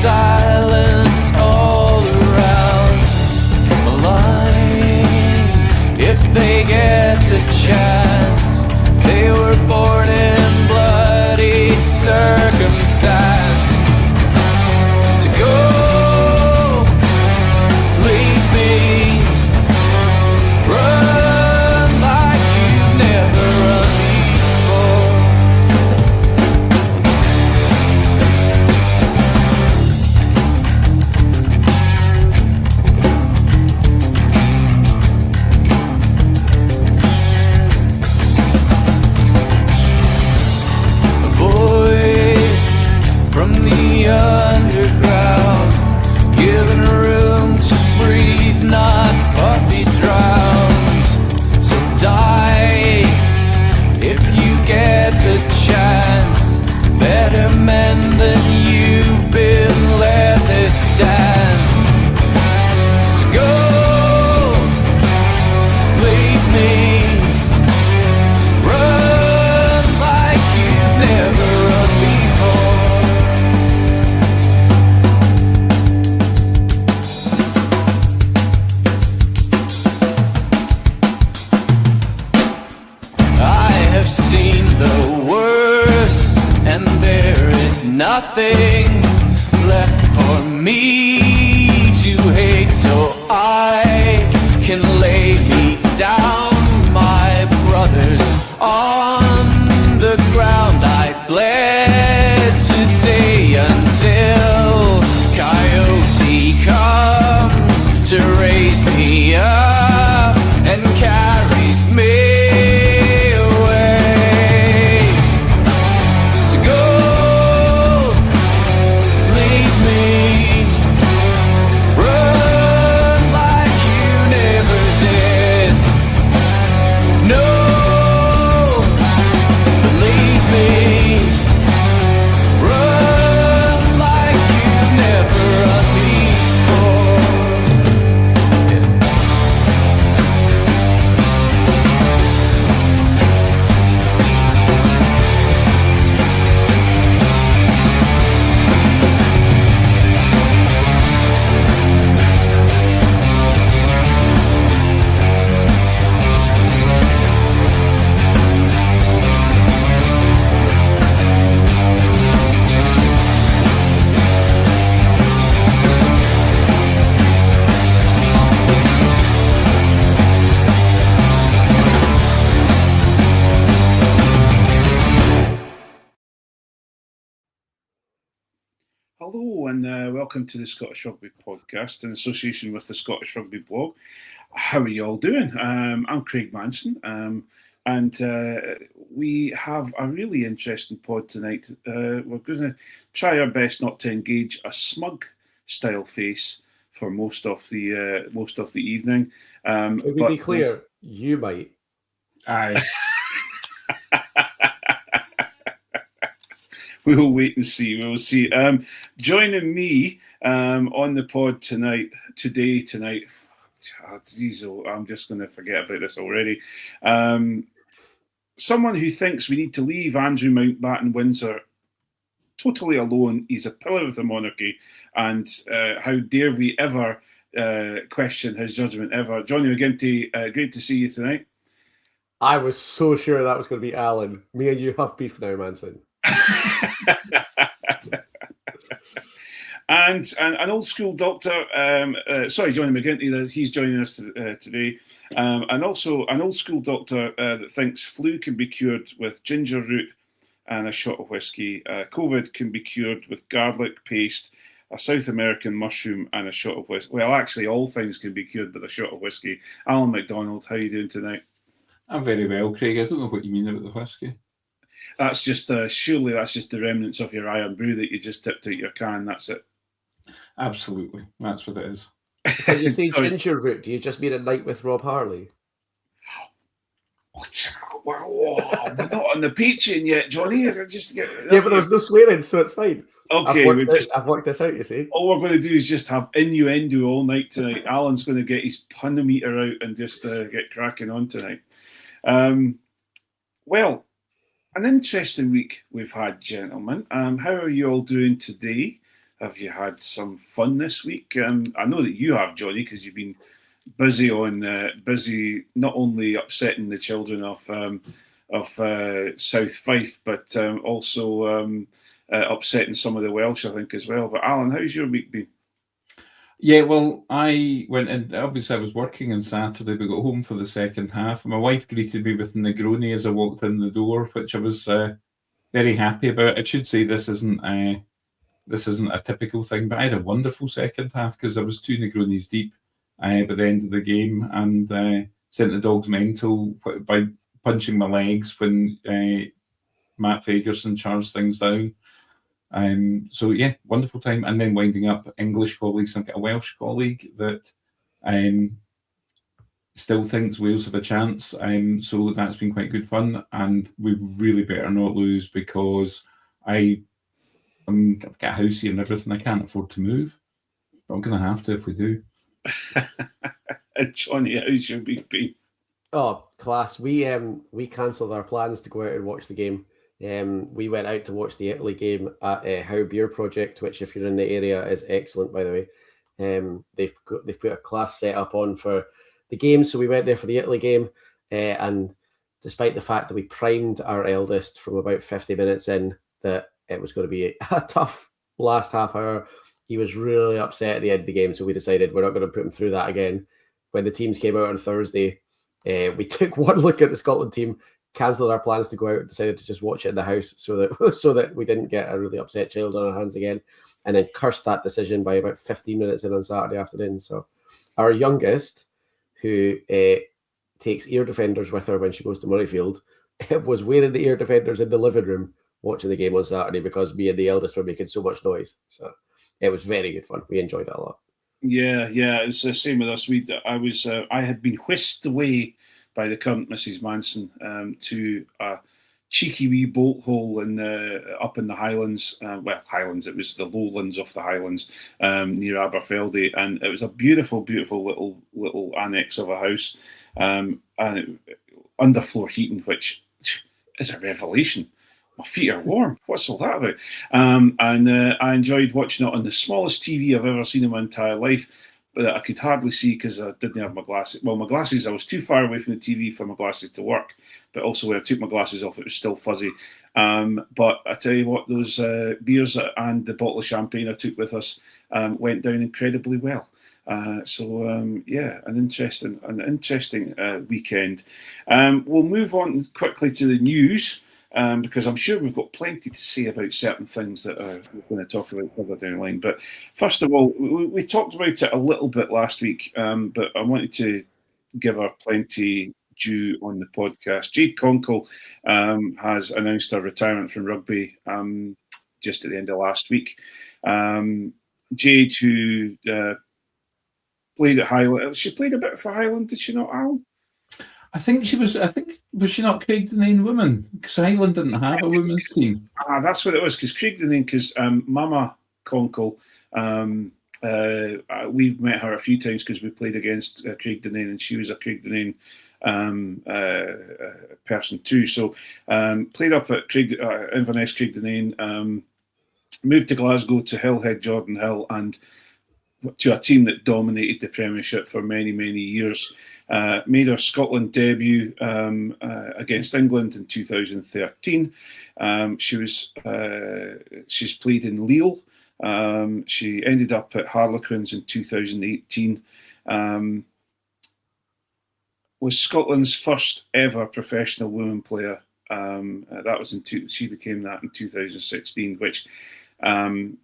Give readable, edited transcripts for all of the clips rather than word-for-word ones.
silent all around the line. If they get the chance, they were born in bloody circumstance. To go, leave me, run like you've never run before. A voice from the underground, given room to breathe, not but be drowned. So die if you get the chance. Better men than you've been, let this dance. To go, leave me, run like you've never run before. I have seen the worst, and there is nothing left for me to hate, so I can lay me down, my brothers, on the ground. I bled today until Coyote comes to raise me up and carries me away. To go, leave me, run like you never did. No, believe me, run like you've never run before. Hello and welcome to the Scottish Rugby Podcast in association with the Scottish Rugby Blog. How are you all doing? I'm Craig Manson, and we have a really interesting pod tonight. We're going to try our best not to engage a smug style face for most of the evening. Can we be clear? You might. Aye. We will wait and see. We will see. Joining me on the pod tonight. Oh, geez, I'm just going to forget about this already. Someone who thinks we need to leave Andrew Mountbatten Windsor totally alone. He's a pillar of the monarchy, and how dare we ever question his judgment ever. Jonny McGinty, great to see you tonight. I was so sure that was going to be Allan. Me and you have beef now, Manson. And an old school doctor, Jonny McGinty, he's joining us today, and also an old school doctor that thinks flu can be cured with ginger root and a shot of whiskey. COVID can be cured with garlic paste, a South American mushroom, and a shot of whiskey. Well, actually, all things can be cured with a shot of whiskey. Alan McDonald, how are you doing tonight? I'm very well, Craig. I don't know what you mean about the whiskey. That's just surely that's just the remnants of your iron brew that you just tipped out your can. That's it. Absolutely, that's what it is. When you say ginger root, do you just mean a night with Rob Harley? Wow, we're not on the Patreon yet, Jonny. Just get yeah, but there's no swearing, so it's fine. Okay, I've worked this out, you see. All we're going to do is just have innuendo all night tonight. Alan's going to get his punometer out and just get cracking on tonight. Well, an interesting week we've had, gentlemen. How are you all doing today? have you had some fun this week? I know that you have, Johnny, because you've been busy not only upsetting the children of South Fife, but also upsetting some of the Welsh, I think, as well. But Alan, how's your week been? Yeah, well, I went in. Obviously, I was working on Saturday. We got home for the second half. My wife greeted me with Negroni as I walked in the door, which I was very happy about. I should say this isn't a typical thing, but I had a wonderful second half because I was 2 Negronis deep by the end of the game, and sent the dogs mental by punching my legs when Matt Fagerson charged things down. So yeah, wonderful time, and then winding up English colleagues. I've got a Welsh colleague that still thinks Wales have a chance. So that's been quite good fun, and we really better not lose because I've got a house here and everything. I can't afford to move, but I'm going to have to if we do. Johnny, how's your week been? Oh, class. We cancelled our plans to go out and watch the game. We went out to watch the Italy game at How Beer Project, which, if you're in the area, is excellent, by the way. They've put a class set up on for the game, so we went there for the Italy game. And despite the fact that we primed our eldest from about 50 minutes in that it was going to be a tough last half hour, he was really upset at the end of the game. So we decided we're not going to put him through that again. When the teams came out on Thursday, we took one look at the Scotland team, cancelled our plans to go out, decided to just watch it in the house so that we didn't get a really upset child on our hands again, and then cursed that decision by about 15 minutes in on Saturday afternoon. So our youngest, who takes ear defenders with her when she goes to Murrayfield, was wearing the ear defenders in the living room watching the game on Saturday because me and the eldest were making so much noise. So it was very good fun. We enjoyed it a lot. Yeah, it's the same with us. I had been whisked away by the current Mrs. Manson to a cheeky wee boat hole up in the Highlands. Highlands, it was the lowlands of the Highlands near Aberfeldy, and it was a beautiful, beautiful little annex of a house, and underfloor heating, which is a revelation. My feet are warm. What's all that about? I enjoyed watching it on the smallest TV I've ever seen in my entire life, but I could hardly see because I didn't have my glasses. Well, my glasses, I was too far away from the TV for my glasses to work, but also when I took my glasses off, it was still fuzzy. But I tell you what, those beers and the bottle of champagne I took with us went down incredibly well. An interesting weekend. We'll move on quickly to the news. Because I'm sure we've got plenty to say about certain things that we're going to talk about further down the line. But first of all, we talked about it a little bit last week, but I wanted to give her plenty due on the podcast. Jade Conkle has announced her retirement from rugby just at the end of last week. Jade, who played at Highland, she played a bit for Highland, did she not, Alan? I think was she not Craig Denane woman? Because Highland didn't have a women's team. That's what it was. Because Craig Denane, because Mama Conkle, we've met her a few times because we played against Craig Denane, and she was a Craig Denane person too. So played up at Inverness Craig Denane, moved to Glasgow to Hillhead Jordan Hill, and to a team that dominated the Premiership for many, many years. Made her Scotland debut against England in 2013. She's played in Lille. She ended up at Harlequins in 2018. Was Scotland's first ever professional women player. That was she became that in 2016, which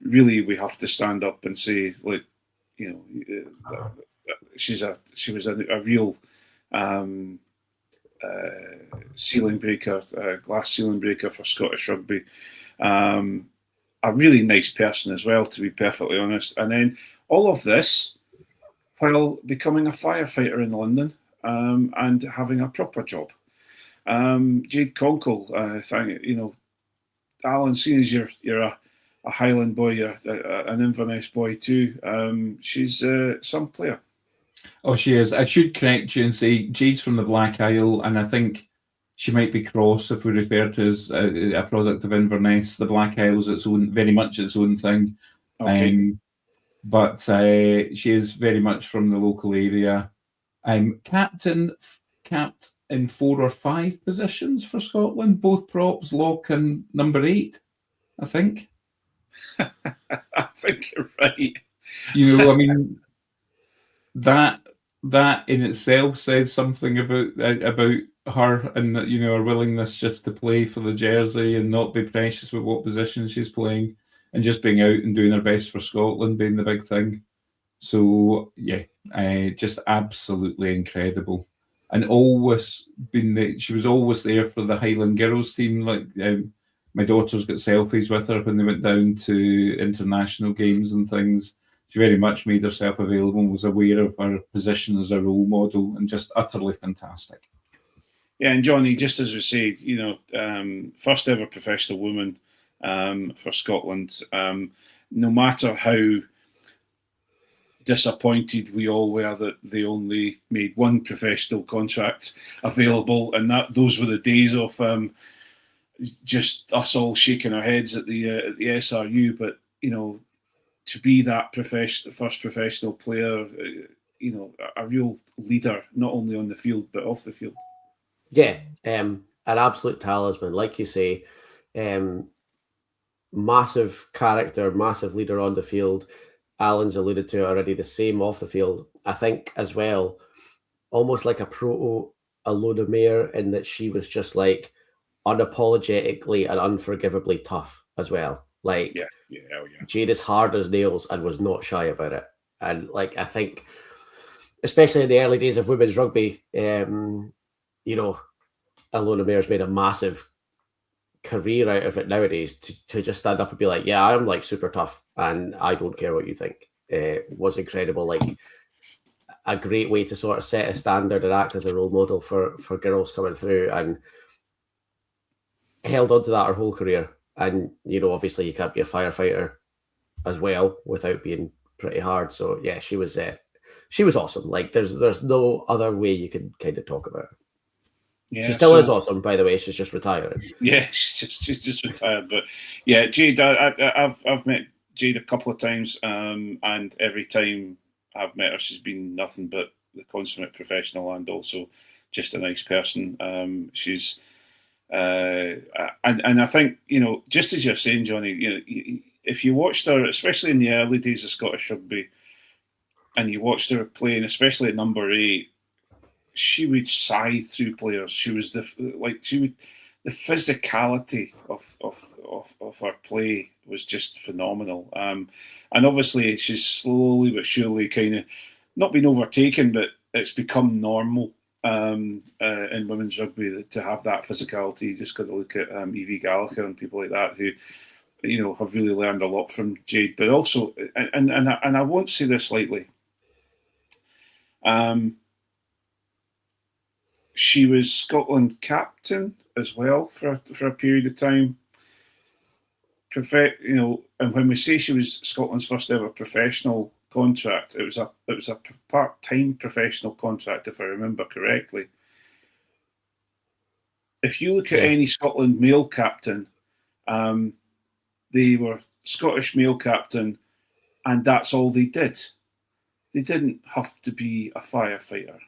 really we have to stand up and say, look, she was a real ceiling breaker, glass ceiling breaker for Scottish rugby. A really nice person as well, to be perfectly honest. And then all of this while becoming a firefighter in London and having a proper job. Jade Conkle, Alan, seeing as you're a Highland boy, you're an Inverness boy too. She's some player. Oh, she is. I should correct you and say Jade's from the Black Isle, and I think she might be cross if we refer to as a product of Inverness. The Black Isle is very much its own thing. Okay. But she is very much from the local area. Capped in 4 or 5 positions for Scotland, both props, lock, and number 8, I think. I think you're right. You know, I mean, that in itself says something about her, and that, you know, her willingness just to play for the jersey and not be precious with what position she's playing, and just being out and doing her best for Scotland being the big thing. So yeah, just absolutely incredible, and always she was always there for the Highland girls team. Like, my daughter's got selfies with her when they went down to international games and things. She very much made herself available and was aware of her position as a role model, and just utterly fantastic. Yeah, and Jonny, just as we said, you know, first ever professional woman for Scotland. No matter how disappointed we all were that they only made one professional contract available, and those were the days of just us all shaking our heads at the SRU. But you know, to be that first professional player, you know, a real leader, not only on the field but off the field. Yeah, an absolute talisman, like you say. Massive character, massive leader on the field. Alan's alluded to it already, the same off the field. I think as well, almost like a proto Alona Mayer, in that she was just like unapologetically and unforgivably tough as well. Like, Yeah. Jade is hard as nails and was not shy about it. And like, I think, especially in the early days of women's rugby, you know, Alona Mayer's made a massive career out of it nowadays. To just stand up and be like, yeah, I'm like super tough and I don't care what you think, was incredible. Like, a great way to sort of set a standard and act as a role model for girls coming through, and held on to that her whole career. And, you know, obviously you can't be a firefighter as well without being pretty hard. So yeah, she was awesome. Like, there's no other way you can kind of talk about her. Yeah, she still is awesome, by the way. She's just retiring. Yeah, she's just retired. But yeah, Jade, I've met Jade a couple of times, and every time I've met her, she's been nothing but the consummate professional, and also just a nice person. She's and I think, you know, just as you're saying, Jonny, you know, if you watched her, especially in the early days of Scottish rugby, and you watched her playing, especially at number 8, she would scythe through players. She was the physicality of her play was just phenomenal. And obviously she's slowly but surely kind of not been overtaken, but it's become normal in women's rugby to have that physicality. You just got to look at Evie Gallagher and people like that who, you know, have really learned a lot from Jade. But also, and I won't say this lightly, she was Scotland captain as well for a period of time. You know, and when we say she was Scotland's first ever professional contract, it was a part-time professional contract, if I remember correctly. If you look at any Scotland male captain, they were Scottish male captain, and that's all they did. They didn't have to be a firefighter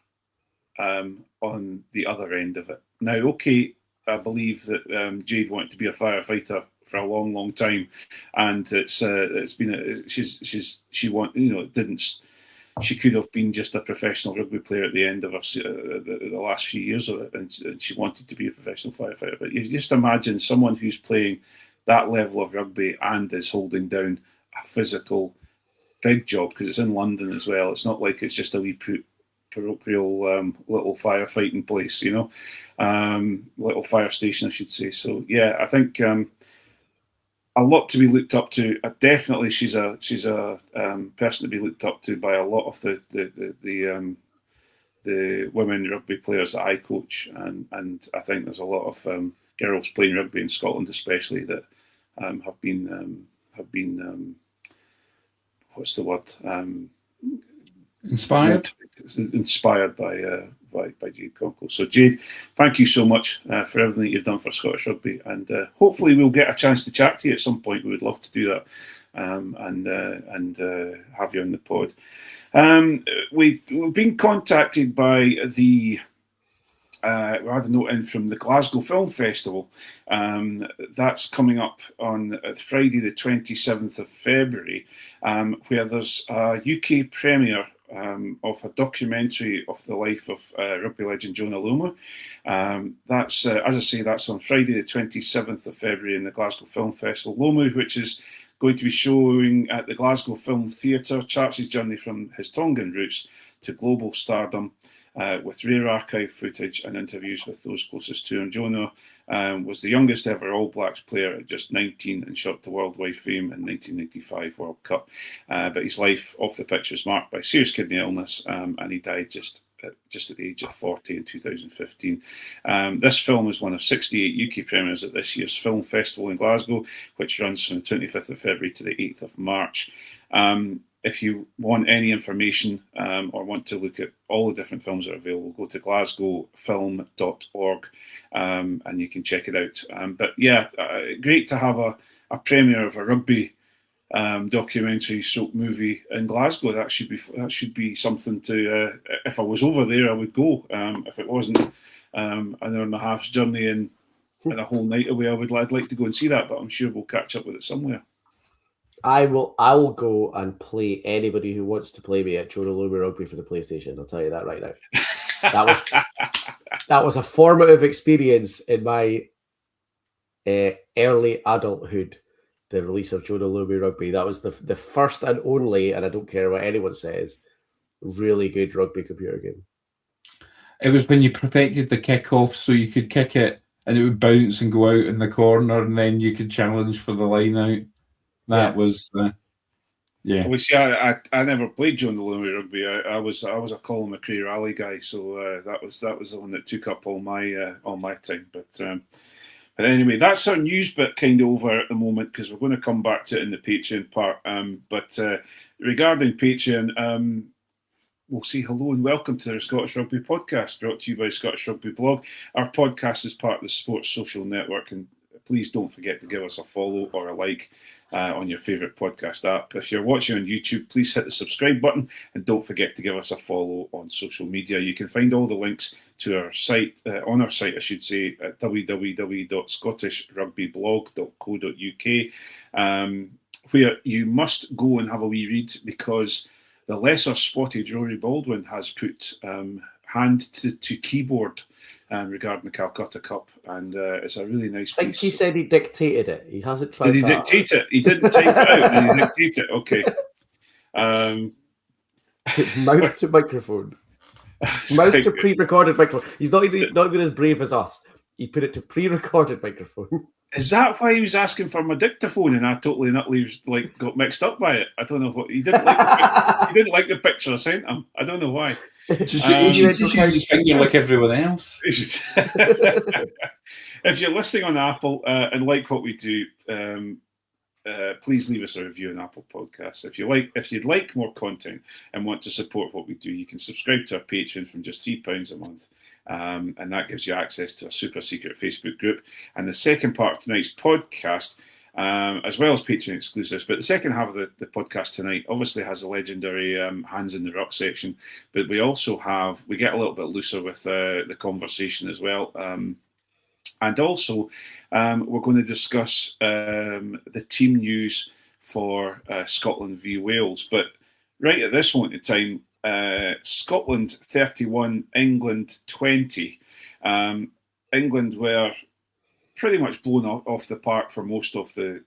on the other end of it. Now, okay, I believe that Jade wanted to be a firefighter for a long, long time, and it's been she could have been just a professional rugby player at the end of the last few years of it, and she wanted to be a professional firefighter. But you just imagine someone who's playing that level of rugby and is holding down a physical big job, because it's in London as well. It's not like it's just a wee parochial little firefighting place, you know, little fire station, I should say. So yeah, I think a lot to be looked up to. Definitely, she's a person to be looked up to by a lot of the women rugby players that I coach, and I think there's a lot of girls playing rugby in Scotland, especially, that have been what's the word? Inspired by Jade Conkle. So Jade, thank you so much for everything that you've done for Scottish Rugby, and hopefully we'll get a chance to chat to you at some point. We would love to do that, and have you on the pod. We've been contacted by the we had a note in from the Glasgow Film Festival. That's coming up on Friday the 27th of February, where there's a UK premiere of a documentary of the life of rugby legend Jonah Lomu. That's, as I say, that's on Friday the 27th of February in the Glasgow Film Festival. Lomu, which is going to be showing at the Glasgow Film Theatre, charts his journey from his Tongan roots to global stardom, with rare archive footage and interviews with those closest to him. Jonah was the youngest ever All Blacks player at just 19 and shot to worldwide fame in 1995 World Cup. But his life off the pitch was marked by serious kidney illness, and he died just at the age of 40 in 2015. This film is one of 68 UK premieres at this year's film festival in Glasgow, which runs from the 25th of February to the 8th of March. If you want any information or want to look at all the different films that are available, go to glasgowfilm.org and you can check it out. But yeah, great to have a premiere of a rugby documentary stroke movie in Glasgow. That should be something to. If I was over there, I would go. If it wasn't an hour and a half's journey and a whole night away, I'd like to go and see that. But I'm sure we'll catch up with it somewhere. I will go and play anybody who wants to play me at Jonah Lomu Rugby for the PlayStation. I'll tell you that right now. That was a formative experience in my early adulthood. The release of Jonah Lomu Rugby. That was the first and only, and I don't care what anyone says, really good rugby computer game. It was when you perfected the kick-off so you could kick it and it would bounce and go out in the corner, and then you could challenge for the line out. That was, yeah. We see. I never played Jonah Lomu Rugby. I was a Colin McRae rally guy, so that was the one that took up all my time. But anyway, that's our news bit kind of over at the moment, because we're going to come back to it in the Patreon part. But regarding Patreon, we'll say hello and welcome to the Scottish Rugby Podcast, brought to you by Scottish Rugby Blog. Our podcast is part of the Sports Social Network, and please don't forget to give us a follow or a like on your favourite podcast app. If you're watching on YouTube, please hit the subscribe button, and don't forget to give us a follow on social media. You can find all the links to our site, on our site, I should say, at www.scottishrugbyblog.co.uk, where you must go and have a wee read, because the lesser spotted Rory Baldwin has put hand to keyboard regarding the Calcutta Cup, and it's a really nice piece. I think he said he dictated it. He hasn't tried. Did he dictate it? He didn't type it out. Did he dictate it? Okay. Mouth to microphone. Mouth to pre-recorded microphone. He's not even as brave as us. He put it to pre-recorded microphone. Is that why he was asking for my dictaphone, and I totally and utterly got mixed up by it? I don't know what he didn't like. He didn't like the picture I sent him. I don't know why. Just use his finger like everyone else. If you're listening on Apple and like what we do, please leave us a review on Apple Podcasts. If you'd like more content and want to support what we do, you can subscribe to our Patreon from just £3 a month. And that gives you access to a super secret Facebook group. And the second part of tonight's podcast, as well as Patreon exclusives, but the second half of the podcast tonight obviously has the legendary Hands in the Ruck section, but we get a little bit looser with the conversation as well. And also, we're going to discuss the team news for Scotland v Wales. But right at this moment in time, Scotland 31, England 20. England were pretty much blown off the park for most of the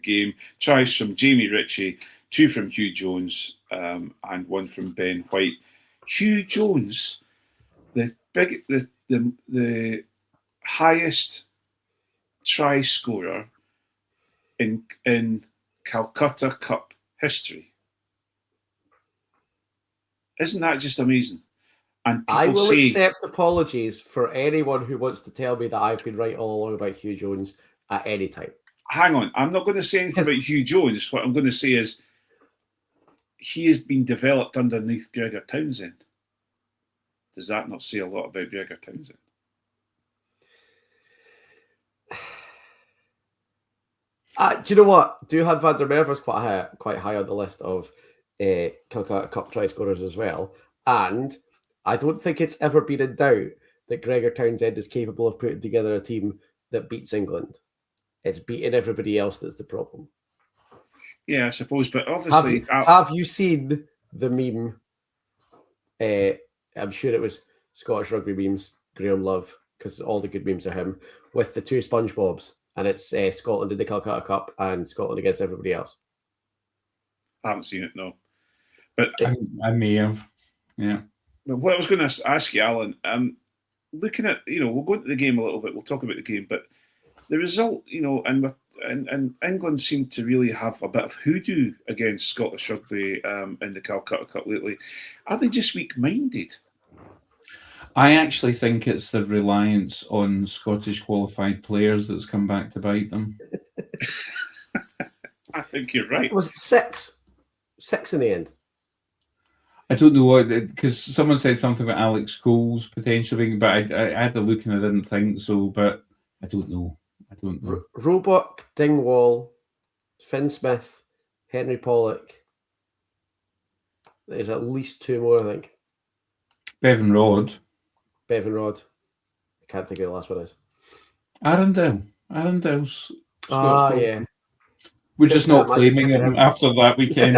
game. Tries from Jamie Ritchie, 2 from Hugh Jones, and 1 from Ben White. Hugh Jones, the highest try scorer in Calcutta Cup history. Isn't that just amazing? And I will accept apologies for anyone who wants to tell me that I've been right all along about Hugh Jones at any time. Hang on, I'm not going to say anything about Hugh Jones. What I'm going to say is he has been developed underneath Gregor Townsend. Does that not say a lot about Gregor Townsend? Do you know what? Duhan van der Merwe's quite high on the list of Calcutta Cup try scorers as well. And I don't think it's ever been in doubt that Gregor Townsend is capable of putting together a team that beats England. It's beating everybody else that's the problem. Yeah, I suppose. But obviously... Have you seen the meme? I'm sure it was Scottish rugby memes, Graham Love, because all the good memes are him, with the two SpongeBobs. And it's Scotland in the Calcutta Cup and Scotland against everybody else. I haven't seen it, no. But I may have, yeah. But what I was going to ask you, Alan, looking at, we'll go into the game a little bit, we'll talk about the game, but the result, and England seem to really have a bit of hoodoo against Scottish rugby in the Calcutta Cup lately. Are they just weak-minded? I actually think it's the reliance on Scottish qualified players that's come back to bite them. I think you're right. Was it six? Six in the end? I don't know what, because someone said something about Alex Coles potentially, but I had a look and I didn't think so, but I don't know. Roebuck, Dingwall, Finn Smith, Henry Pollock. There's at least two more, I think. Bevan Rod. I can't think of the last one is. Arundel's. Yeah. We're just not claiming him after that weekend.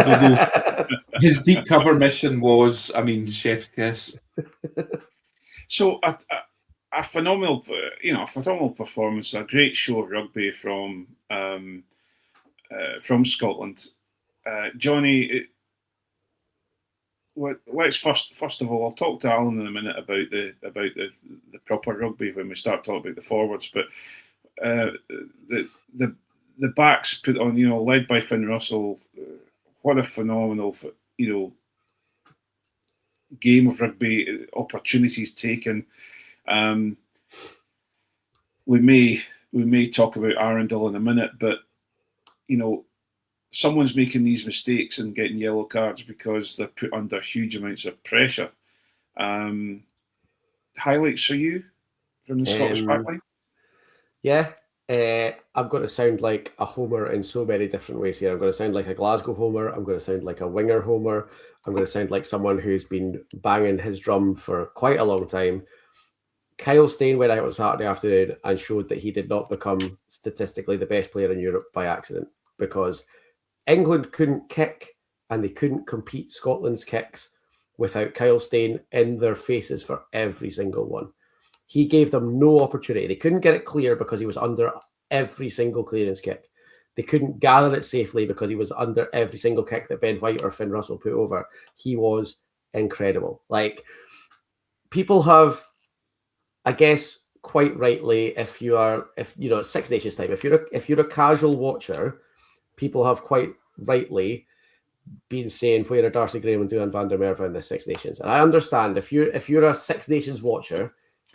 His deep cover mission was, chef kiss. So a phenomenal, performance, a great show of rugby from Scotland. Jonny, let's first of all, I'll talk to Alan in a minute about the proper rugby when we start talking about the forwards. But the backs put on, led by Finn Russell, what a phenomenal, game of rugby, opportunities taken. We may talk about Arundel in a minute, but someone's making these mistakes and getting yellow cards because they're put under huge amounts of pressure. Highlights for you from the Scottish backline? Yeah, I'm going to sound like a homer in so many different ways here. I'm going to sound like a Glasgow homer. I'm going to sound like a winger homer. I'm going to sound like someone who's been banging his drum for quite a long time. Kyle Steyn went out on Saturday afternoon and showed that he did not become statistically the best player in Europe by accident, because England couldn't kick and they couldn't compete Scotland's kicks without Kyle Steyn in their faces for every single one. He gave them no opportunity. They couldn't get it clear because he was under every single clearance kick. They couldn't gather it safely because he was under every single kick that Ben White or Finn Russell put over. He was incredible. Like, people have, I guess, quite rightly, if Six Nations time, if you're a casual watcher, people have quite rightly been saying, where are Darcy Graham and Duhan van der Merwe in the Six Nations? And I understand if you're a Six Nations watcher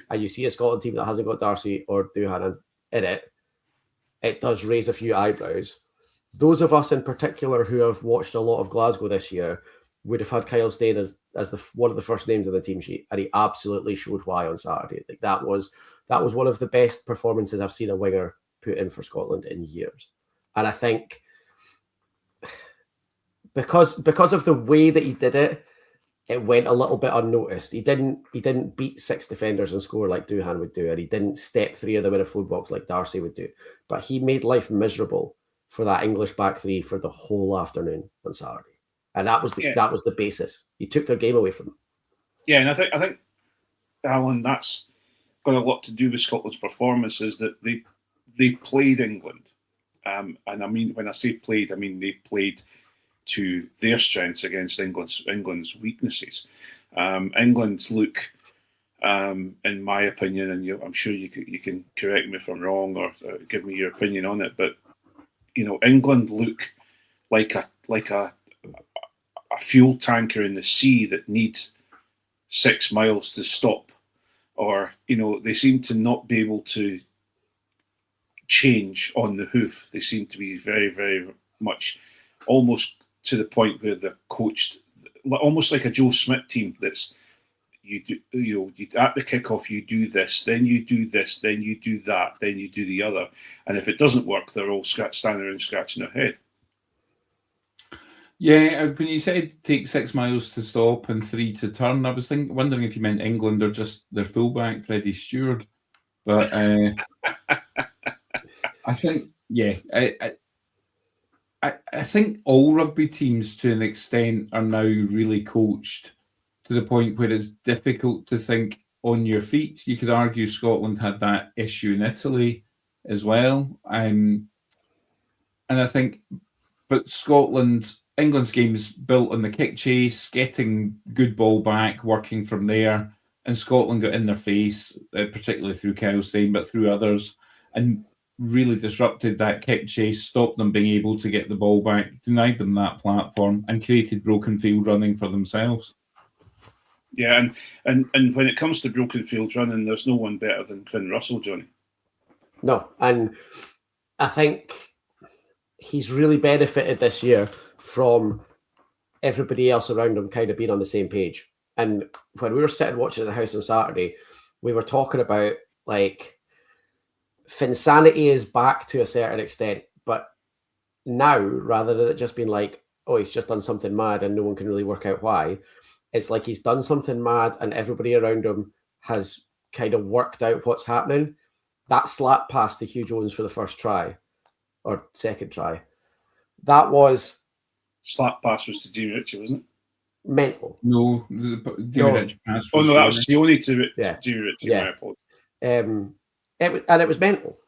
and you see a Scotland team that hasn't got Darcy or Duhan in it, it does raise a few eyebrows. Those of us in particular who have watched a lot of Glasgow this year would have had Kyle Steyn as one of the first names on the team sheet, and he absolutely showed why on Saturday. Like, that was one of the best performances I've seen a winger put in for Scotland in years. And I think because of the way that he did it, it went a little bit unnoticed. He didn't beat six defenders and score like Duhan would do, and he didn't step three of them in a food box like Darcy would do. But he made life miserable for that English back three for the whole afternoon on Saturday. And that was the basis. He took their game away from them. Yeah, and I think, Alan, that's got a lot to do with Scotland's performance, is that they played England. And I mean, when I say played, I mean they played to their strengths against England's weaknesses. England look, in my opinion, and I'm sure you can correct me if I'm wrong or give me your opinion on it, but England look like a fuel tanker in the sea that needs 6 miles to stop, or they seem to not be able to change on the hoof. They seem to be very, very much almost to the point where they're coached almost like a Joe Smith team. That's you at the kickoff you do this, then you do this, then you do that, then you do the other, and if it doesn't work, they're all standing around scratching their head. Yeah, when you said take 6 miles to stop and 3 to turn, I was wondering if you meant England or just their fullback, Freddie Stewart. But I think, yeah, I think all rugby teams to an extent are now really coached to the point where it's difficult to think on your feet. You could argue Scotland had that issue in Italy as well. And I think, but England's game's built on the kick chase, getting good ball back, working from there, and Scotland got in their face, particularly through Kyle Stein, but through others, and really disrupted that kick chase, stopped them being able to get the ball back, denied them that platform, and created broken field running for themselves. Yeah, and when it comes to broken field running, there's no one better than Finn Russell, Johnny. No, and I think he's really benefited this year from everybody else around him kind of being on the same page. And when we were sitting watching at the house on Saturday, we were talking about, like, Finsanity is back to a certain extent, but now, rather than it just being like, oh, he's just done something mad and no one can really work out why, it's like he's done something mad and everybody around him has kind of worked out what's happening. That slap pass to Hugh Jones for the first try, or second try, that was... Slap pass was to Jimmy Ritchie, wasn't it? Mental. No, Jimmy Ritchie pass. Oh no, that was Sione to Jimmy Ritchie. Yeah. It was mental.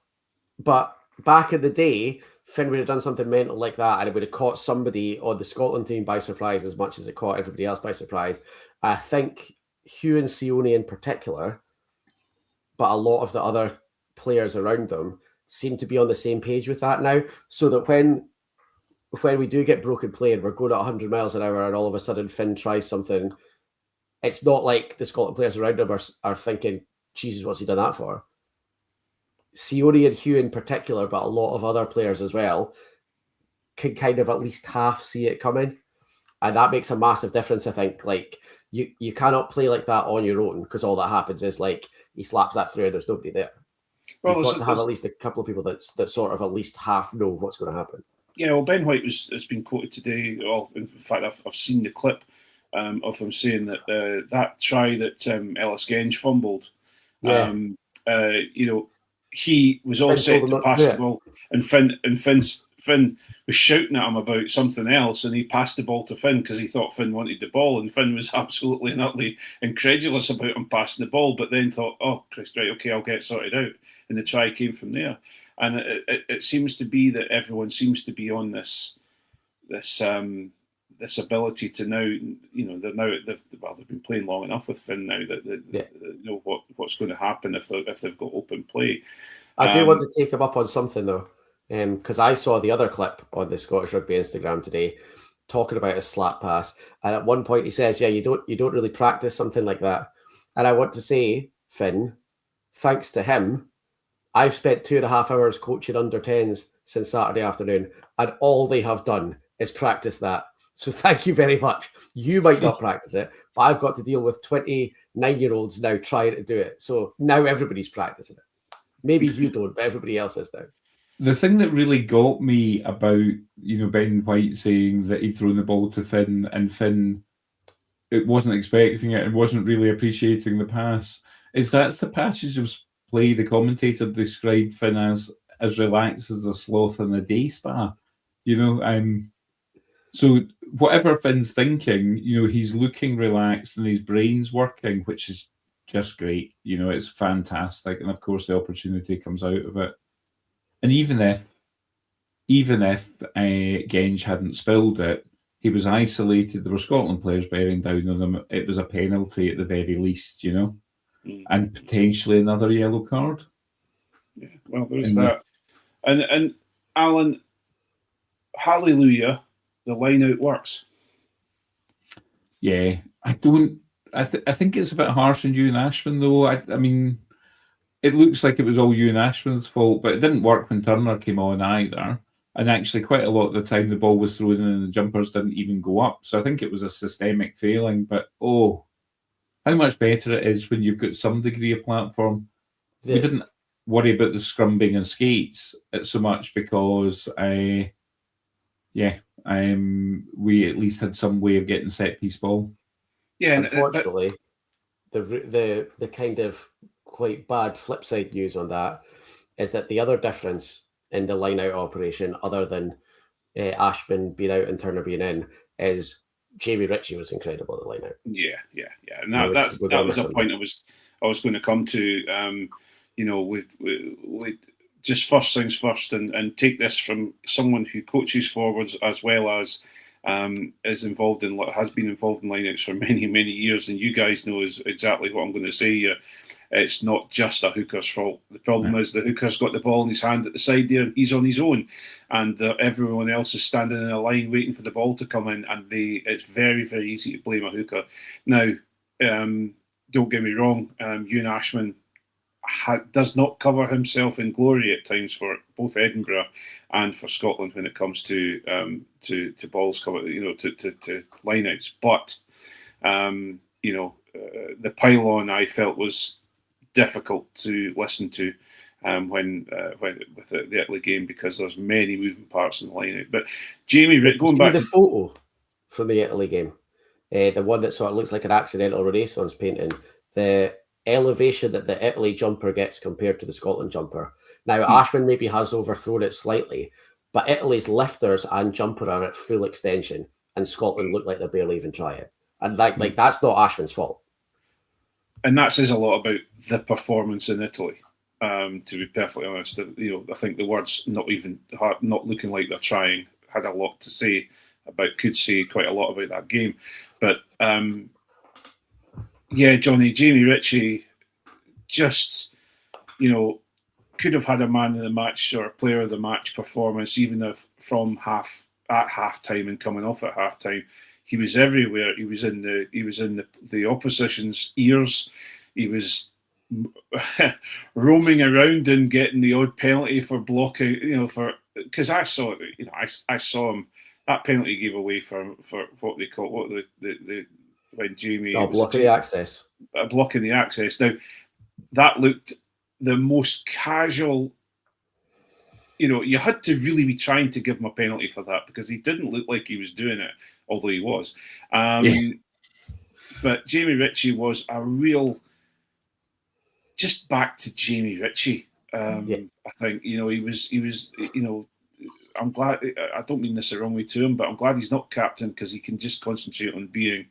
But back in the day, Finn would have done something mental like that, and it would have caught somebody on the Scotland team by surprise as much as it caught everybody else by surprise. I think Hugh and Sione in particular, but a lot of the other players around them seem to be on the same page with that now, so that when we do get broken play and we're going at 100 miles an hour and all of a sudden Finn tries something, it's not like the Scotland players around him are thinking, Jesus, what's he done that for? Sione and Hugh in particular, but a lot of other players as well, can kind of at least half see it coming. And that makes a massive difference, I think. Like, you cannot play like that on your own, because all that happens is, like, he slaps that through and there's nobody there. Well, you've got to have at least a couple of people that sort of at least half know what's going to happen. Yeah, well, Ben White has been quoted today. Well, in fact, I've seen the clip of him saying that that try that Ellis Genge fumbled, he was all set to pass the ball, and Finn was shouting at him about something else, and he passed the ball to Finn because he thought Finn wanted the ball, and Finn was absolutely and utterly incredulous about him passing the ball, but then thought, oh, Christ, right, okay, I'll get it sorted out, and the try came from there. And it seems to be that everyone seems to be on this ability to now, they've been playing long enough with Finn now that they know what's going to happen if they've got open play. I do want to take him up on something though, because I saw the other clip on the Scottish Rugby Instagram today talking about a slap pass, and at one point he says, "Yeah, you don't really practice something like that." And I want to say, Finn, thanks to him, I've spent 2.5 hours coaching under-10s since Saturday afternoon, and all they have done is practice that. So thank you very much. You might not practice it, but I've got to deal with 29-year-olds now trying to do it. So now everybody's practicing it. Maybe you don't, but everybody else is now. The thing that really got me about, Ben White saying that he'd thrown the ball to Finn, and Finn wasn't expecting it and wasn't really appreciating the pass, is that's the passage of play the commentator described Finn as relaxed as a sloth in a day spa. So whatever Finn's thinking, he's looking relaxed and his brain's working, which is just great. It's fantastic. And of course the opportunity comes out of it. And even if Genge hadn't spilled it, he was isolated. There were Scotland players bearing down on him. It was a penalty at the very least, and potentially another yellow card. Yeah, well, there's that. And Alan, hallelujah, the line out works. Yeah, I think it's a bit harsh on Ewan Ashman, though. I mean, it looks like it was all Ewan Ashman's fault, but it didn't work when Turner came on either. And actually, quite a lot of the time, the ball was thrown in and the jumpers didn't even go up. So I think it was a systemic failing. But how much better it is when you've got some degree of platform. We didn't worry about the scrumbing and skates so much because, we at least had some way of getting set piece ball. Yeah, unfortunately, the kind of quite bad flip side news on that is that the other difference in the line out operation, other than Ashman being out and Turner being in, is Jamie Ritchie was incredible at the line out. Yeah, and that was a point I was going to come to. We just first things first, and take this from someone who coaches forwards as well as has been involved in lineouts for many years, and you guys know is exactly what I'm going to say here. It's not just a hooker's fault. The problem is the hooker's got the ball in his hand at the side there, and he's on his own, and everyone else is standing in a line waiting for the ball to come in, and it's very easy to blame a hooker. Now, don't get me wrong, Ewan Ashman does not cover himself in glory at times for both Edinburgh and for Scotland when it comes to balls cover, to lineouts. But the pylon I felt was difficult to listen to when with the Italy game, because there's many moving parts in the lineout. But Jamie, going back to the photo from the Italy game, the one that sort of looks like an accidental Renaissance painting, the elevation that the Italy jumper gets compared to the Scotland jumper. Now, Ashman maybe has overthrown it slightly, but Italy's lifters and jumper are at full extension, and Scotland look like they're barely even trying it. And like that's not Ashman's fault. And that says a lot about the performance in Italy. To be perfectly honest, I think the words "not looking like they're trying" had a lot to say could say quite a lot about that game. But Johnny, Jamie Ritchie, just could have had a man of the match or a player of the match performance, even if from half time and coming off at half time. He was everywhere. He was in the opposition's ears. He was roaming around and getting the odd penalty for blocking. Because I saw it. I saw him. That penalty gave away for what they call when Jamie blocking the access. Blocking the access. Now that looked the most casual. You had to really be trying to give him a penalty for that, because he didn't look like he was doing it, although he was. But Jamie Ritchie was a real, just back to Jamie Ritchie. I think he was. I'm glad. I don't mean this the wrong way to him, but I'm glad he's not captain, because he can just concentrate on being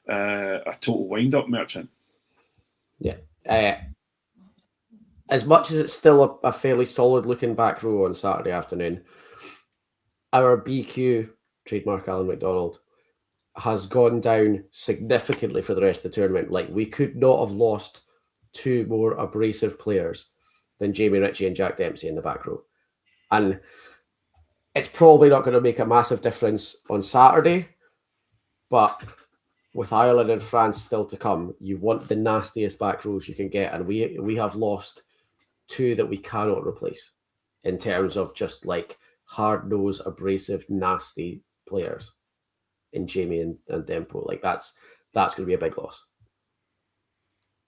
a total wind-up merchant. Yeah. As much as it's still a fairly solid-looking back row on Saturday afternoon, our BQ, trademark Alan McDonald, has gone down significantly for the rest of the tournament. Like, we could not have lost two more abrasive players than Jamie Ritchie and Jack Dempsey in the back row. And it's probably not going to make a massive difference on Saturday, but with Ireland and France still to come, you want the nastiest back rows you can get, and we have lost two that we cannot replace in terms of just like hard-nosed, abrasive, nasty players in Jamie and Dempo. Like that's going to be a big loss.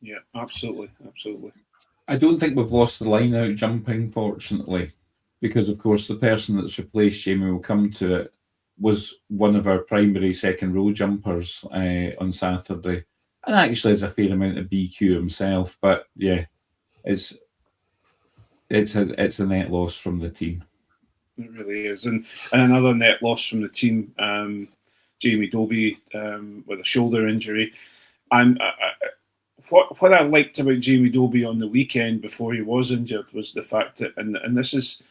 Yeah, absolutely. I don't think we've lost the line out jumping, fortunately, because of course the person that's replaced Jamie, will come to it, was one of our primary second row jumpers on Saturday, and actually has a fair amount of BQ himself. But yeah, it's a net loss from the team. It really is, and another net loss from the team. Jamie Dobie with a shoulder injury, and what I liked about Jamie Dobie on the weekend before he was injured was the fact that, and this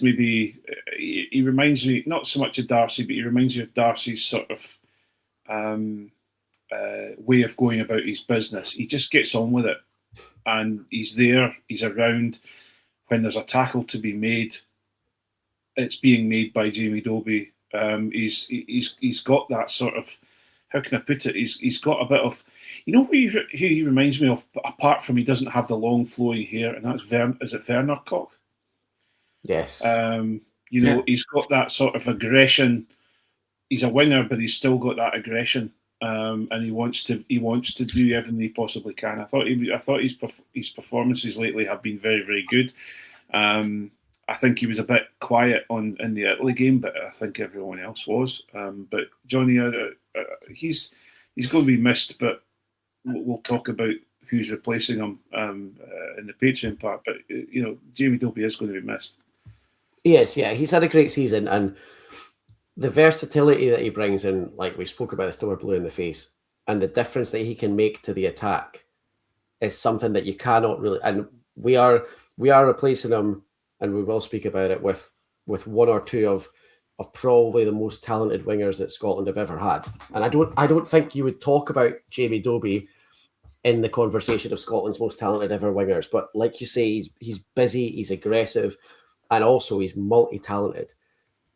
maybe, he reminds me not so much of Darcy, but he reminds me of Darcy's sort of way of going about his business. He just gets on with it, and he's there, he's around. When there's a tackle to be made, it's being made by Jamie Dobie. He's got that sort of, how can I put it? He's got a bit of, who he reminds me of, apart from he doesn't have the long flowing hair, and that's Werner Koch. Yes. You know, he's got that sort of aggression. He's a winger, but he's still got that aggression, and he wants to do everything he possibly can. I thought his performances lately have been very, very good. I think he was a bit quiet in the Italy game, but I think everyone else was. But Jonny, he's going to be missed, but we'll talk about who's replacing him in the Patreon part. But you know, Jamie Dobie is going to be missed. Yes, yeah, he's had a great season, and the versatility that he brings in, like we spoke about, the Still Blue in the face, and the difference that he can make to the attack is something that you cannot really. And we are replacing him, and we will speak about it with one or two of probably the most talented wingers that Scotland have ever had. And I don't think you would talk about Jamie Dobie in the conversation of Scotland's most talented ever wingers. But like you say, he's busy, he's aggressive, and also he's multi-talented.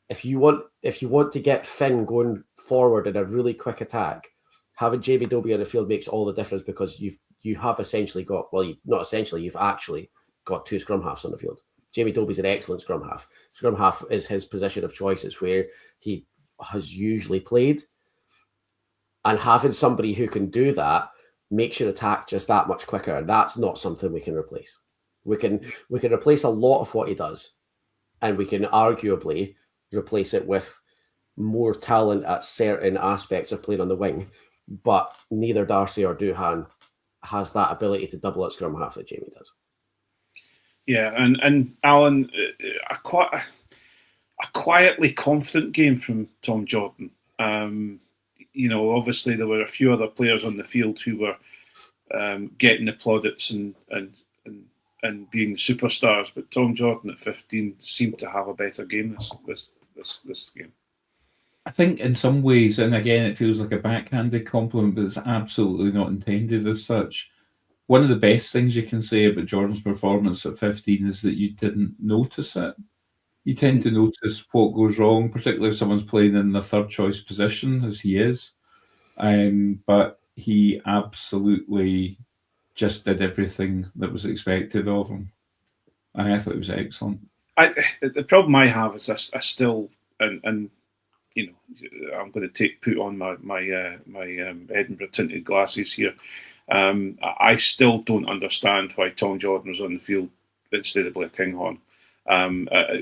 If you want to get Finn going forward in a really quick attack, having Jamie Dobie on the field makes all the difference, because you have essentially got, well, not essentially, you've actually got two scrum halves on the field. Jamie Dobie's an excellent scrum half. Scrum half is his position of choice. It's where he has usually played. And having somebody who can do that makes your attack just that much quicker. And that's not something we can replace. We can replace a lot of what he does, and we can arguably replace it with more talent at certain aspects of playing on the wing. But neither Darcy or Duhan has that ability to double at scrum half that Jamie does. Yeah, and Allan, a quietly confident game from Tom Jordan. You know, obviously there were a few other players on the field who were getting the plaudits and being superstars, but Tom Jordan at 15 seemed to have a better game this game. I think in some ways, and again, it feels like a backhanded compliment, but it's absolutely not intended as such. One of the best things you can say about Jordan's performance at 15 is that you didn't notice it. You tend to notice what goes wrong, particularly if someone's playing in the third choice position, as he is. But he absolutely just did everything that was expected of him. I thought it was excellent. The problem I have is I still, and you know, I'm going to put on my Edinburgh tinted glasses here. I still don't understand why Tom Jordan was on the field instead of Blair Kinghorn,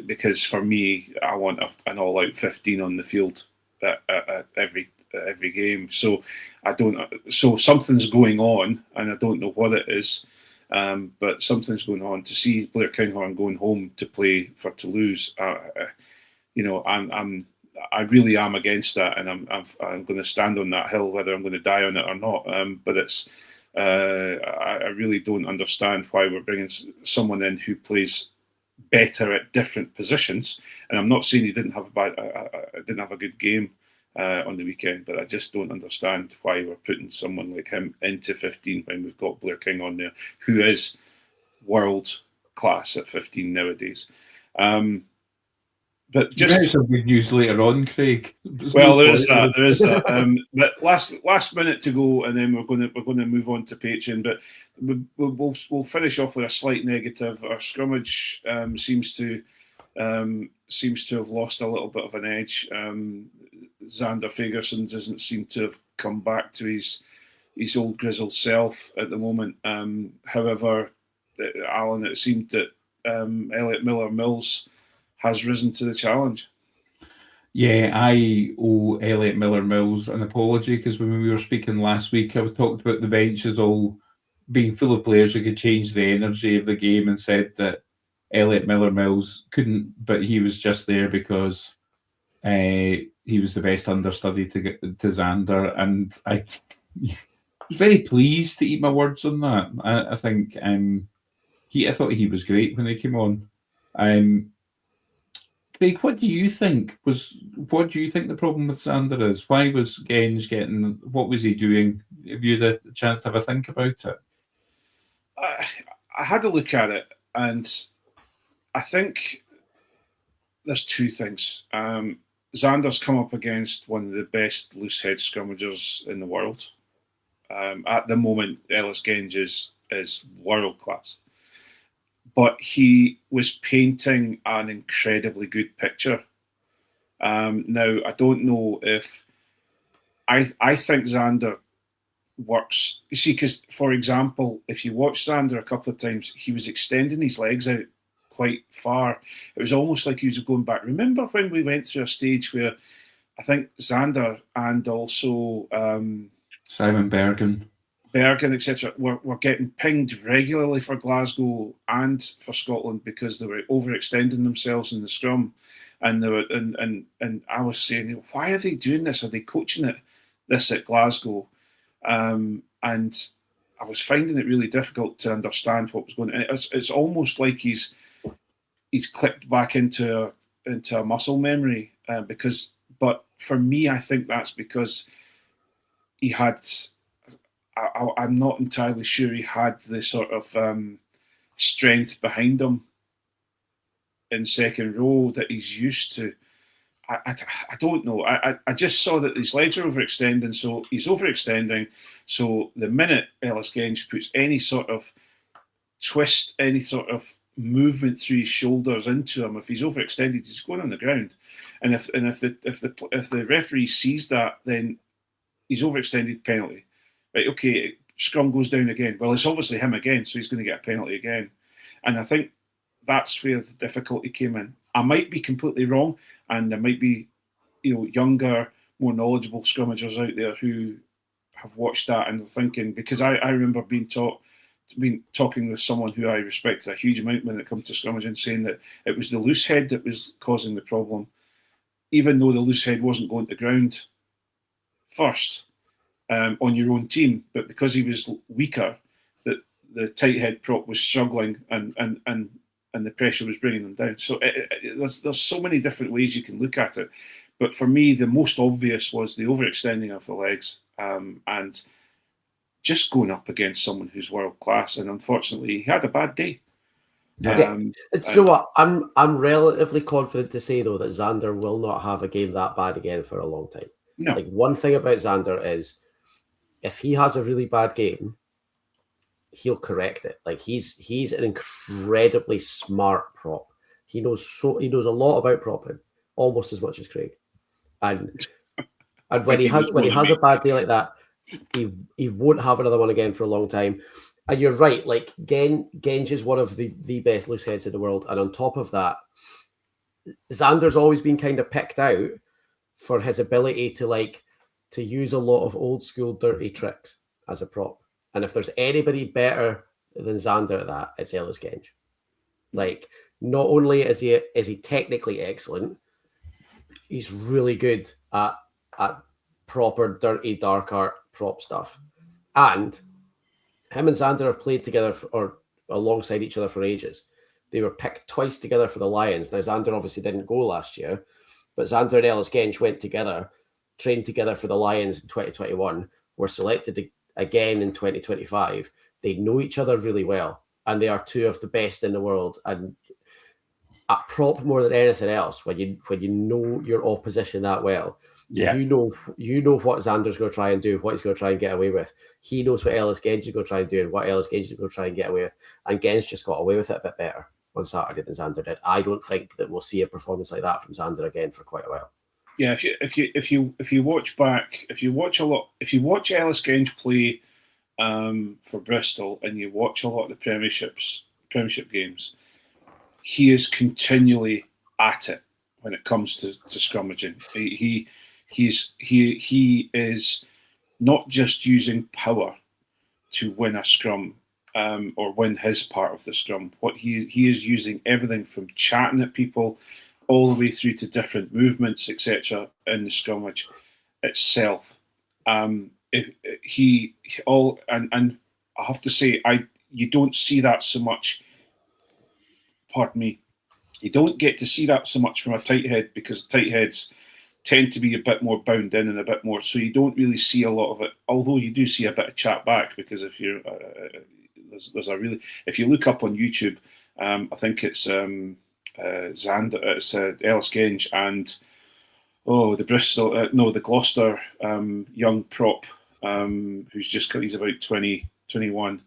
because for me, I want an all-out 15 on the field at every game. So So something's going on, and I don't know what it is, but something's going on. To see Blair Kinghorn going home to play for Toulouse, you know, I really am against that, and I'm going to stand on that hill, whether I'm going to die on it or not. But it's I really don't understand why we're bringing someone in who plays better at different positions. And I'm not saying he didn't have a good game on the weekend, but I just don't understand why we're putting someone like him into 15 when we've got Blair King on there, who is world class at 15 nowadays. But just some good news later on, Craig. There is that. But last minute to go, and then we're going to move on to Patreon. But we'll finish off with a slight negative. Our scrummage seems to have lost a little bit of an edge. Xander Fagerson doesn't seem to have come back to his old grizzled self at the moment. However, Allan, it seemed that Elliot Miller-Mills has risen to the challenge. Yeah, I owe Elliot Miller-Mills an apology, because when we were speaking last week, I talked about the benches all being full of players who could change the energy of the game, and said that Elliot Miller-Mills couldn't, but he was just there because he was the best understudy to Xander, and I was very pleased to eat my words on that. I think I thought he was great when he came on. Craig, what do you think the problem with Xander is? Why was Genge getting? What was he doing? Have you had a chance to have a think about it? I had a look at it, and I think there's two things. Xander's come up against one of the best loose head scrummagers in the world. At the moment, Ellis Genge is world class. but he was painting an incredibly good picture. Now, I don't know if I think Xander works. You see, because for example, if you watch Xander a couple of times, he was extending his legs out quite far. It was almost like he was going back. Remember when we went through a stage where I think Xander and also Simon Bergen, etc., were getting pinged regularly for Glasgow and for Scotland because they were overextending themselves in the scrum, and they were and I was saying, why are they doing this? Are they coaching this at Glasgow? And I was finding it really difficult to understand what was going on. It's almost like he's clipped back into a muscle memory but for me, I think that's because he had. I'm not entirely sure he had the sort of strength behind him in second row that he's used to. I don't know. I just saw that his legs are overextending, so he's overextending. So the minute Ellis Genge puts any sort of twist, any sort of movement through his shoulders into him, if he's overextended, he's going on the ground. And if the referee sees that, then he's overextended, penalty. Right? Okay, scrum goes down again. Well, it's obviously him again, so he's going to get a penalty again. And I think that's where the difficulty came in. I might be completely wrong, and there might be, younger, more knowledgeable scrummagers out there who have watched that and are thinking, because I remember being talking with someone who I respected a huge amount when it comes to scrummaging, saying that it was the loose head that was causing the problem, even though the loose head wasn't going to ground first on your own team, but because he was weaker, that the tight head prop was struggling and the pressure was bringing them down. So there's so many different ways you can look at it. But for me, the most obvious was the overextending of the legs and just going up against someone who's world class. And unfortunately, he had a bad day. So what? I'm relatively confident to say though that Xander will not have a game that bad again for a long time. No. Like, one thing about Xander is, if he has a really bad game, he'll correct it. Like, he's an incredibly smart prop. He knows a lot about propping, almost as much as Craig. And when he has a bad day like that, he won't have another one again for a long time. And you're right, like Genge is one of the best loose heads in the world. And on top of that, Xander's always been kind of picked out for his ability to use a lot of old school dirty tricks as a prop. And if there's anybody better than Xander at that, it's Ellis Genge. Like, not only is he technically excellent, he's really good at proper dirty dark art prop stuff. And him and Xander have played together or alongside each other for ages. They were picked twice together for the Lions. Now, Xander obviously didn't go last year, but Xander and Ellis Genge went together, trained together for the Lions in 2021, were selected again in 2025. They know each other really well, and they are two of the best in the world. And at prop more than anything else, when you know your opposition that well, you know what Xander's going to try and do, what he's going to try and get away with. He knows what Ellis Genge is going to try and do and what Ellis Genge is going to try and get away with. And Genge just got away with it a bit better on Saturday than Xander did. I don't think that we'll see a performance like that from Xander again for quite a while. Yeah, if you watch Ellis Genge play for Bristol, and you watch a lot of the Premiership games, he is continually at it when it comes to scrummaging. He is not just using power to win a scrum or win his part of the scrum. What he is using everything from chatting at people all the way through to different movements, etc., in the scrummage itself. And I have to say, you don't see that so much. Pardon me. You don't get to see that so much from a tight head, because tight heads tend to be a bit more bound in and a bit more, so you don't really see a lot of it. Although you do see a bit of chat back, because if you're if you look up on YouTube, I think it's Xander, it's Ellis Genge and the Gloucester young prop, he's about 20, 21.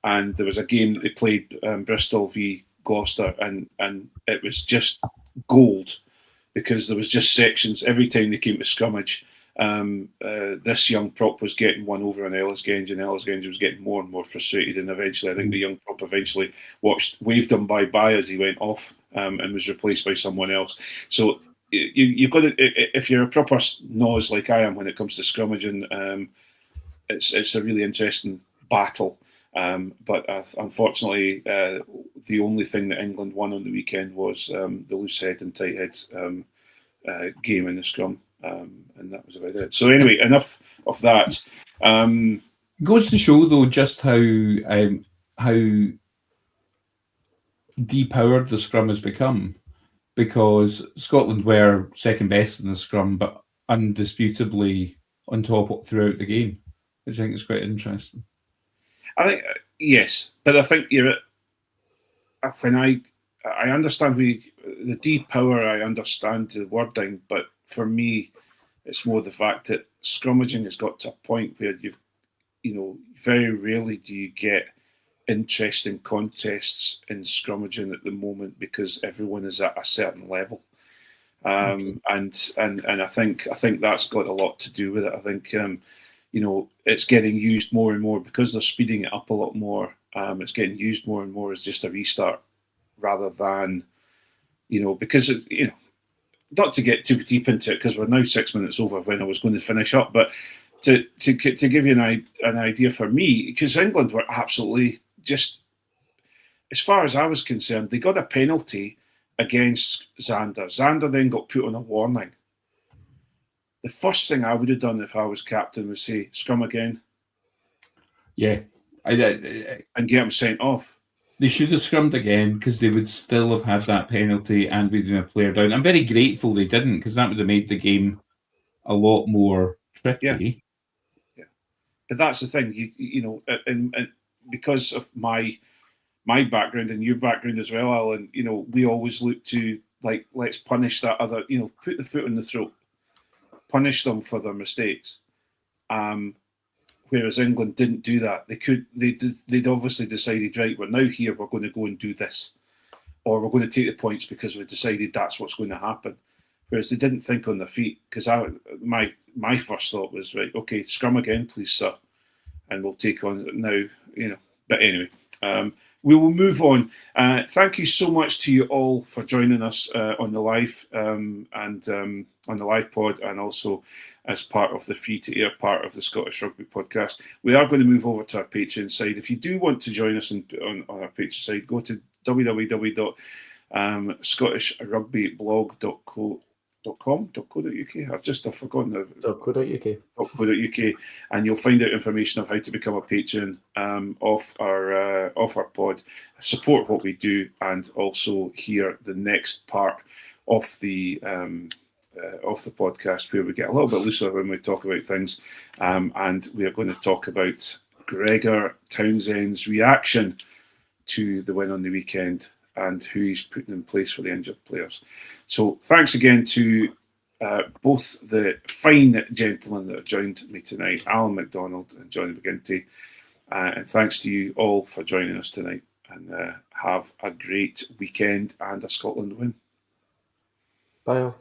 and there was a game that they played, Bristol v Gloucester, and it was just gold, because there was just sections every time they came to scrummage. This young prop was getting one over on Ellis Genge, and Ellis Genge was getting more and more frustrated, and eventually I think the young prop eventually waved him bye-bye as he went off, and was replaced by someone else. So you've got to, if you're a proper nose like I am when it comes to scrummaging, it's a really interesting battle. But unfortunately, the only thing that England won on the weekend was the loose head and tight head game in the scrum, and that was about it. So anyway, enough of that. Goes to show though just how depowered the scrum has become, because Scotland were second best in the scrum, but undisputably on top throughout the game, which I think is quite interesting. I think yes, but I think when I understand the depower, I understand the wording, but for me, it's more the fact that scrummaging has got to a point where very rarely do you get interesting contests in scrummaging at the moment, because everyone is at a certain level, and I think that's got a lot to do with it. I think it's getting used more and more because they're speeding it up a lot more. It's getting used more and more as just a restart, rather than because not to get too deep into it, because we're now 6 minutes over when I was going to finish up, but to give you an idea for me, because England were absolutely just, as far as I was concerned, they got a penalty against Xander. Xander then got put on a warning. The first thing I would have done if I was captain was say, scrum again. Yeah. And get him sent off. They should have scrummed again, because they would still have had that penalty and we'd have a player down. I'm very grateful they didn't, because that would have made the game a lot more tricky. Yeah. But that's the thing, and because of my background and your background as well, Alan, we always look to, like, let's punish that other, put the foot in the throat, punish them for their mistakes. Whereas England didn't do that. They'd obviously decided, right, we're now here, we're going to go and do this, or we're going to take the points because we decided that's what's going to happen. Whereas they didn't think on their feet, because my first thought was, right, okay, scrum again, please, sir, and we'll take on now, But anyway, we will move on. Thank you so much to you all for joining us on the live and on the live pod, and also as part of the free-to-air part of the Scottish Rugby podcast. We are going to move over to our Patreon side. If you do want to join us on our Patreon side, go to www.scottishRugbyblog.co.uk. I've forgotten the .co.uk, and you'll find out information of how to become a patron of our pod, support what we do, and also hear the next part of the podcast, where we get a little bit looser when we talk about things, and we are going to talk about Gregor Townsend's reaction to the win on the weekend and who he's putting in place for the injured players. So thanks again to both the fine gentlemen that have joined me tonight, Alan McDonald and Jonny McGinty, and thanks to you all for joining us tonight, and have a great weekend and a Scotland win. Bye all.